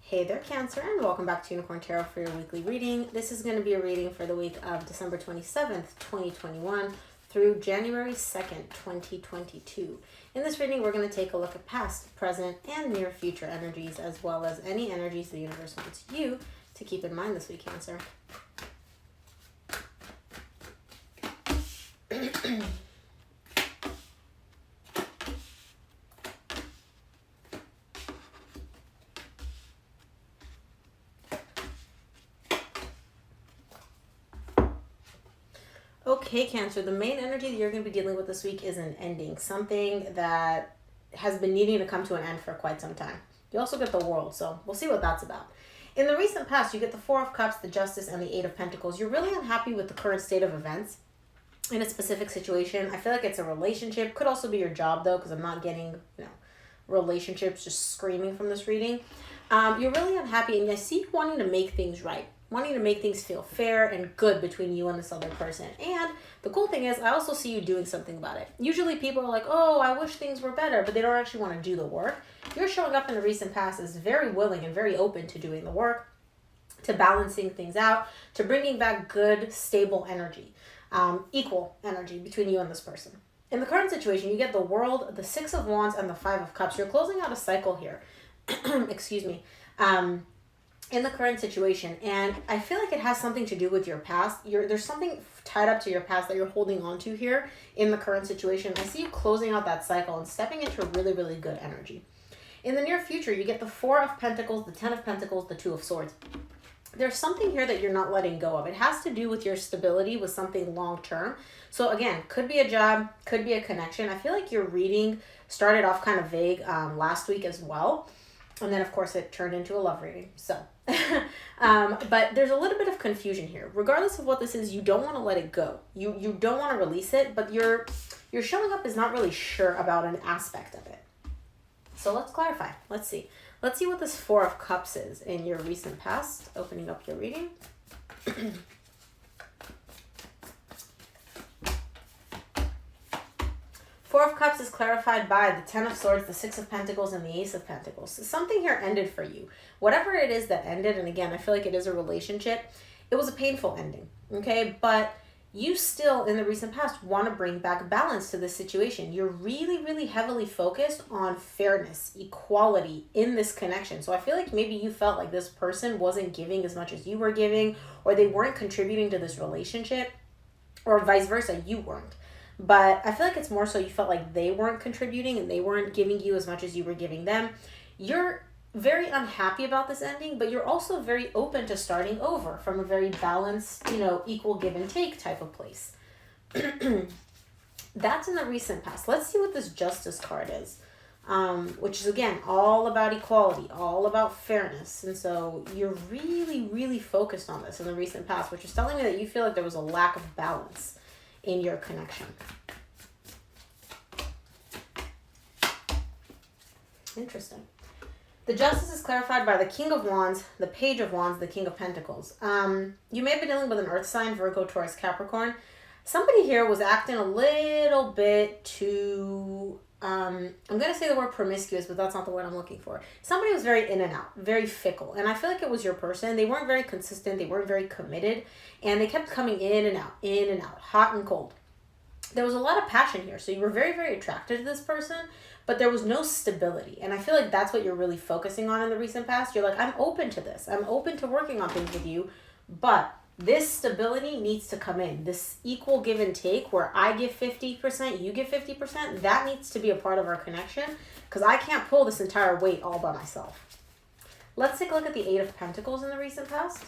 Hey there, Cancer, and welcome back to Unicorn Tarot for your weekly reading. This is going to be a reading for the week of December 27th, 2021 through January 2nd, 2022. In this reading, we're going to take a look at past, present, and near future energies, as well as any energies the universe wants you to keep in mind this week, Cancer. Okay, Cancer, the main energy that you're going to be dealing with this week is an ending, something that has been needing to come to an end for quite some time. You also get the World, so we'll see what that's about. In the recent past, you get the Four of Cups, the Justice, and the Eight of Pentacles. You're really unhappy with the current state of events in a specific situation. I feel like it's a relationship. Could also be your job, though, because I'm not getting, relationships just screaming from this reading. You're really unhappy, and I see you wanting to make things right. Wanting to make things feel fair and good between you and this other person. And the cool thing is, I also see you doing something about it. Usually people are like, oh, I wish things were better, but they don't actually want to do the work. You're showing up in the recent past as very willing and very open to doing the work, to balancing things out, to bringing back good, stable energy, equal energy between you and this person. In the current situation, you get the World, the Six of Wands, and the Five of Cups. You're closing out a cycle here. Excuse me. In the current situation, and I feel like it has something to do with your past. There's something tied up to your past that you're holding on to here in the current situation. I see you closing out that cycle and stepping into a really, really good energy. In the near future, you get the Four of Pentacles, the Ten of Pentacles, the Two of Swords. There's something here that you're not letting go of. It has to do with your stability, with something long-term. So again, could be a job, could be a connection. I feel like your reading started off kind of vague last week as well. And then, of course, it turned into a love reading. So, but there's a little bit of confusion here. Regardless of what this is, you don't want to let it go. You don't want to release it, but you're showing up is not really sure about an aspect of it. So let's clarify. Let's see. Let's see what this Four of Cups is in your recent past. Opening up your reading. Four of Cups is clarified by the Ten of Swords, the Six of Pentacles, and the Ace of Pentacles. So something here ended for you. Whatever it is that ended, and again, I feel like it is a relationship, it was a painful ending, okay? But you still, in the recent past, want to bring back balance to this situation. You're really, really heavily focused on fairness, equality in this connection. So I feel like maybe you felt like this person wasn't giving as much as you were giving, or they weren't contributing to this relationship, or vice versa, you weren't. But I feel like it's more so you felt like they weren't contributing and they weren't giving you as much as you were giving them. You're very unhappy about this ending, but you're also very open to starting over from a very balanced, equal give and take type of place. That's in the recent past. Let's see what this Justice card is, which is, again, all about equality, all about fairness. And so you're really, really focused on this in the recent past, which is telling me that you feel like there was a lack of balance in your connection. Interesting. The Justice is clarified by the King of Wands, the Page of Wands, the King of Pentacles. You may be dealing with an earth sign, Virgo, Taurus, Capricorn. Somebody here was acting a little bit too, I'm going to say the word promiscuous, but that's not the word I'm looking for. Somebody was very in and out, very fickle. And I feel like it was your person. They weren't very consistent. They weren't very committed. And they kept coming in and out, hot and cold. There was a lot of passion here. So you were very, very attracted to this person, but there was no stability. And I feel like that's what you're really focusing on in the recent past. You're like, I'm open to this. I'm open to working on things with you, but this stability needs to come in. This equal give and take where I give 50%, you give 50%, that needs to be a part of our connection because I can't pull this entire weight all by myself. Let's take a look at the Eight of Pentacles in the recent past.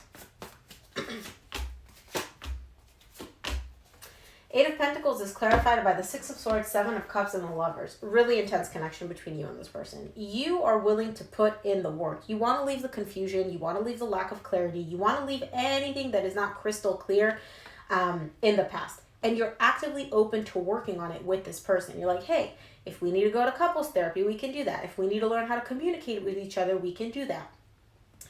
Eight of Pentacles is clarified by the Six of Swords, Seven of Cups, and the Lovers. Really intense connection between you and this person. You are willing to put in the work. You want to leave the confusion. You want to leave the lack of clarity. You want to leave anything that is not crystal clear in the past. And you're actively open to working on it with this person. You're like, hey, if we need to go to couples therapy, we can do that. If we need to learn how to communicate with each other, we can do that.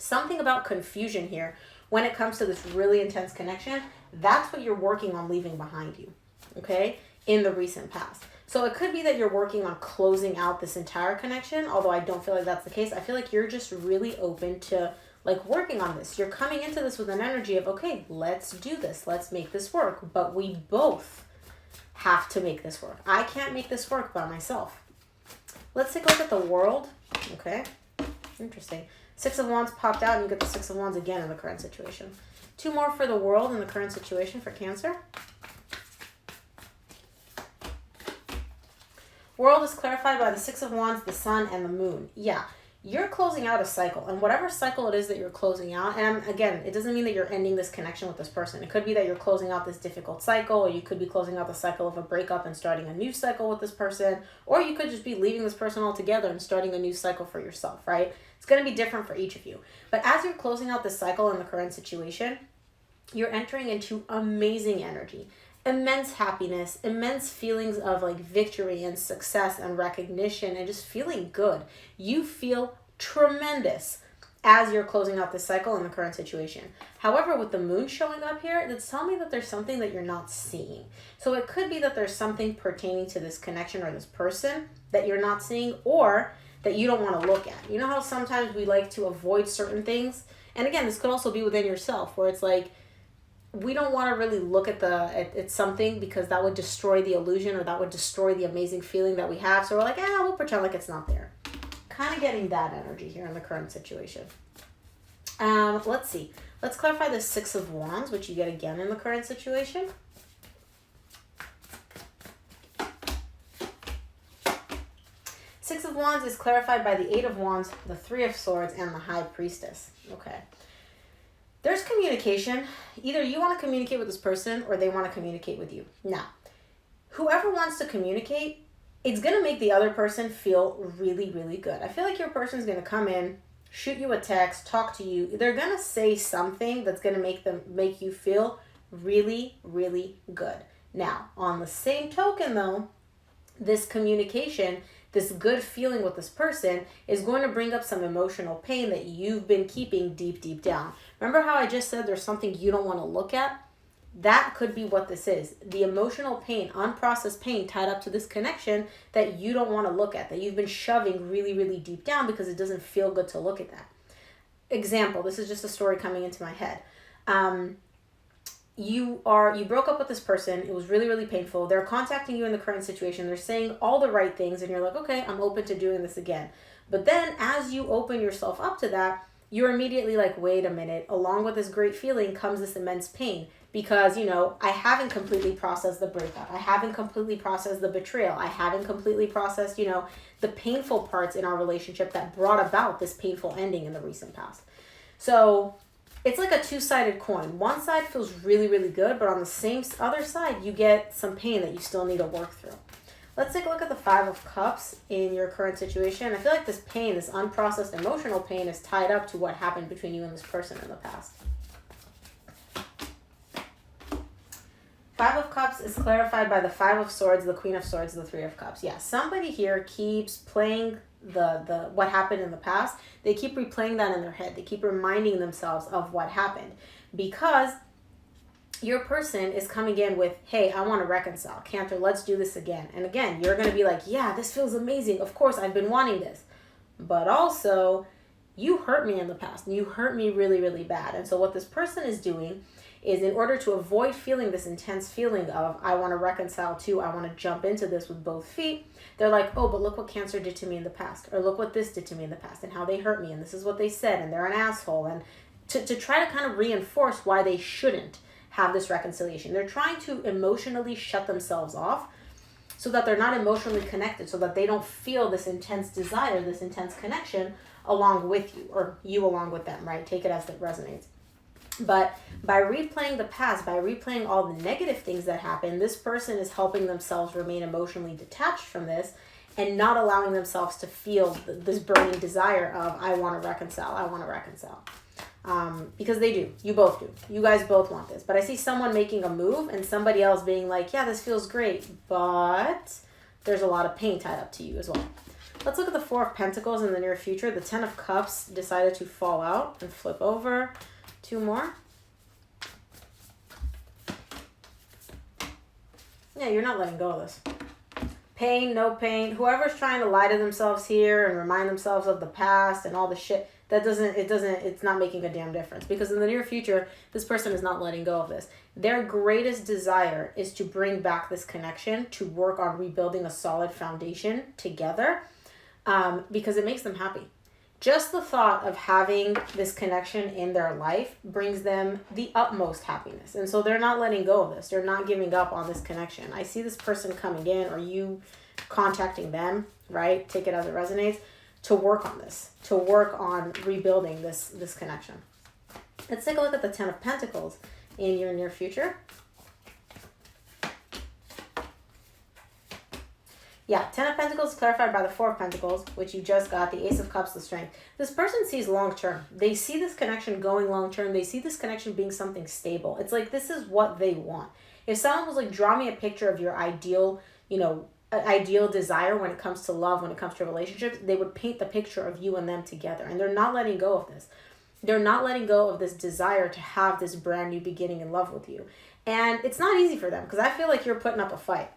Something about confusion here when it comes to this really intense connection, that's what you're working on leaving behind you, okay, in the recent past. So it could be that you're working on closing out this entire connection, although I don't feel like that's the case. I feel like you're just really open to like working on this. You're coming into this with an energy of, okay, let's do this. Let's make this work. But we both have to make this work. I can't make this work by myself. Let's take a look at the world. Okay, interesting. Six of Wands popped out and you get the Six of Wands again in the current situation. Two more for the world in the current situation for Cancer. World is clarified by the Six of Wands, the Sun, and the Moon. Yeah, you're closing out a cycle. And whatever cycle it is that you're closing out, and again, it doesn't mean that you're ending this connection with this person. It could be that you're closing out this difficult cycle, or you could be closing out the cycle of a breakup and starting a new cycle with this person, or you could just be leaving this person altogether and starting a new cycle for yourself, right? It's going to be different for each of you. But as you're closing out this cycle in the current situation, you're entering into amazing energy. Immense happiness, immense feelings of like victory and success and recognition and just feeling good. You feel tremendous as you're closing out this cycle in the current situation. However, with the moon showing up here, it's telling me that there's something that you're not seeing. So it could be that there's something pertaining to this connection or this person that you're not seeing or that you don't want to look at. You know how sometimes we like to avoid certain things? And again, this could also be within yourself where it's like, we don't want to really look at something because that would destroy the illusion or that would destroy the amazing feeling that we have. So we're like, we'll pretend like it's not there. Kind of getting that energy here in the current situation. Let's see. Let's clarify the Six of Wands, which you get again in the current situation. Six of Wands is clarified by the Eight of Wands, the Three of Swords, and the High Priestess. Okay. There's communication. Either you want to communicate with this person or they want to communicate with you. Now, whoever wants to communicate, it's going to make the other person feel really, really good. I feel like your person's going to come in, shoot you a text, talk to you. They're going to say something that's going to make you feel really, really good. Now, on the same token though, this communication, this good feeling with this person is going to bring up some emotional pain that you've been keeping deep, deep down. Remember how I just said there's something you don't want to look at? That could be what this is. The emotional pain, unprocessed pain tied up to this connection that you don't want to look at, that you've been shoving really, really deep down because it doesn't feel good to look at that. Example, this is just a story coming into my head. You broke up with this person. It was really, really painful. They're contacting you in the current situation. They're saying all the right things and you're like, okay, I'm open to doing this again. But then as you open yourself up to that, you're immediately like, wait a minute, along with this great feeling comes this immense pain because, I haven't completely processed the breakup. I haven't completely processed the betrayal. I haven't completely processed, the painful parts in our relationship that brought about this painful ending in the recent past. So it's like a two-sided coin. One side feels really, really good, but on the same other side, you get some pain that you still need to work through. Let's take a look at the Five of Cups in your current situation. I feel like this pain, this unprocessed emotional pain, is tied up to what happened between you and this person in the past. Five of Cups is clarified by the Five of Swords, the Queen of Swords, the Three of Cups. Yeah, somebody here keeps playing the what happened in the past. They keep replaying that in their head. They keep reminding themselves of what happened because your person is coming in with, hey, I want to reconcile. Cancer, let's do this again. And again, you're going to be like, yeah, this feels amazing. Of course, I've been wanting this. But also, you hurt me in the past. And you hurt me really, really bad. And so what this person is doing is in order to avoid feeling this intense feeling of, I want to reconcile too, I want to jump into this with both feet, they're like, oh, but look what Cancer did to me in the past. Or look what this did to me in the past and how they hurt me. And this is what they said. And they're an asshole. And to try to kind of reinforce why they shouldn't have this reconciliation. They're trying to emotionally shut themselves off so that they're not emotionally connected, so that they don't feel this intense desire, this intense connection along with you, or you along with them, right? Take it as it resonates. But by replaying the past, by replaying all the negative things that happened, this person is helping themselves remain emotionally detached from this and not allowing themselves to feel this burning desire of, I want to reconcile, I want to reconcile. Because they do. You both do. You guys both want this. But I see someone making a move and somebody else being like, yeah, this feels great, but there's a lot of pain tied up to you as well. Let's look at the Four of Pentacles in the near future. The Ten of Cups decided to fall out and flip over. Two more. Yeah, you're not letting go of this. Pain, no pain. Whoever's trying to lie to themselves here and remind themselves of the past and all the shit, it's not making a damn difference. Because in the near future, this person is not letting go of this. Their greatest desire is to bring back this connection, to work on rebuilding a solid foundation together, because it makes them happy. Just the thought of having this connection in their life brings them the utmost happiness. And so they're not letting go of this. They're not giving up on this connection. I see this person coming in, or you contacting them, right? Take it as it resonates, to work on this, to work on rebuilding this connection. Let's take a look at the Ten of Pentacles in your near future. Yeah, Ten of Pentacles clarified by the Four of Pentacles, which you just got, the Ace of Cups, the Strength. This person sees long term. They see this connection going long term. They see this connection being something stable. It's like this is what they want. If someone was like, draw me a picture of your ideal, ideal desire when it comes to love, when it comes to relationships, they would paint the picture of you and them together. And they're not letting go of this. They're not letting go of this desire to have this brand new beginning in love with you. And it's not easy for them, because I feel like you're putting up a fight.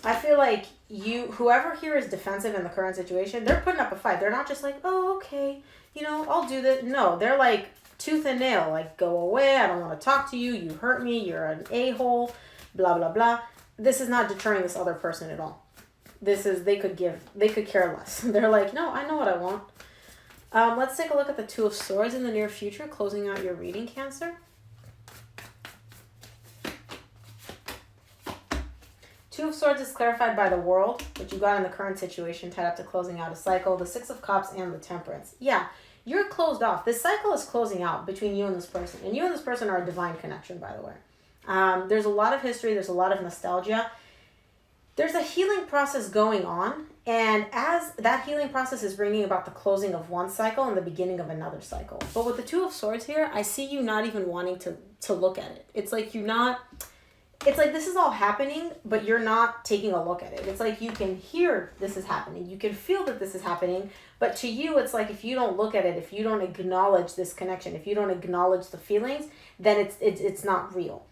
I feel like whoever here is defensive in the current situation, they're putting up a fight. They're not just like, oh, okay, I'll do this. No, they're like tooth and nail, like, go away. I don't want to talk to you. You hurt me. You're an a-hole, blah, blah, blah. This is not deterring this other person at all. They could care less. They're like, no, I know what I want. Let's take a look at the Two of Swords in the near future, closing out your reading, Cancer. Two of Swords is clarified by the World, which you got in the current situation, tied up to closing out a cycle, the Six of Cups, and the Temperance. Yeah, you're closed off. This cycle is closing out between you and this person. And you and this person are a divine connection, by the way. There's a lot of history. There's a lot of nostalgia. There's a healing process going on. And as that healing process is bringing about the closing of one cycle and the beginning of another cycle. But with the Two of Swords here, I see you not even wanting to look at it. It's like it's like this is all happening, but you're not taking a look at it. It's like you can hear this is happening. You can feel that this is happening. But to you, it's like if you don't look at it, if you don't acknowledge this connection, if you don't acknowledge the feelings, then it's not real.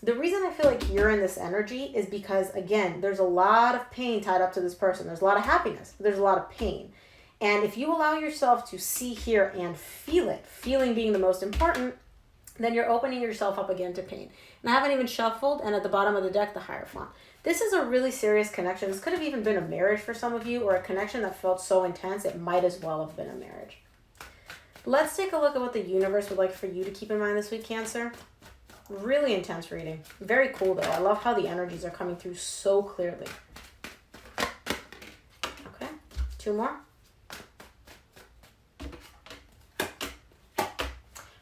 The reason I feel like you're in this energy is because, again, there's a lot of pain tied up to this person. There's a lot of happiness. There's a lot of pain. And if you allow yourself to see, hear, and feel it, feeling being the most important, then you're opening yourself up again to pain. And I haven't even shuffled, and at the bottom of the deck, the Hierophant. This is a really serious connection. This could have even been a marriage for some of you, or a connection that felt so intense it might as well have been a marriage. Let's take a look at what the universe would like for you to keep in mind this week, Cancer. Really intense reading. Very cool, though. I love how the energies are coming through so clearly. Okay, 2 more.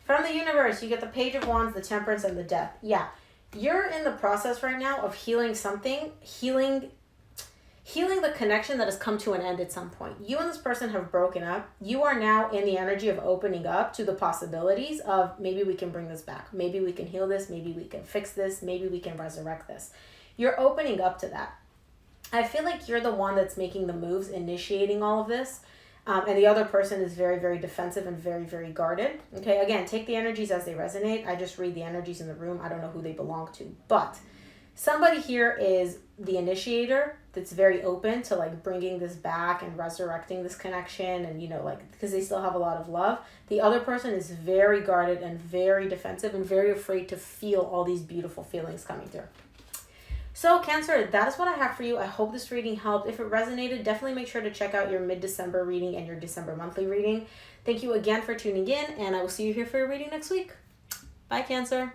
From the universe, you get the Page of Wands, the Temperance, and the Death. Yeah, you're in the process right now of healing something, healing the connection that has come to an end at some point. You and this person have broken up. You are now in the energy of opening up to the possibilities of maybe we can bring this back. Maybe we can heal this. Maybe we can fix this. Maybe we can resurrect this. You're opening up to that. I feel like you're the one that's making the moves, initiating all of this. And the other person is very, very defensive and very, very guarded. Okay, again, take the energies as they resonate. I just read the energies in the room. I don't know who they belong to. But somebody here is the initiator that's very open to like bringing this back and resurrecting this connection and, because they still have a lot of love. The other person is very guarded and very defensive and very afraid to feel all these beautiful feelings coming through. So Cancer, that is what I have for you. I hope this reading helped. If it resonated, definitely make sure to check out your mid-December reading and your December monthly reading. Thank you again for tuning in, and I will see you here for your reading next week. Bye, Cancer.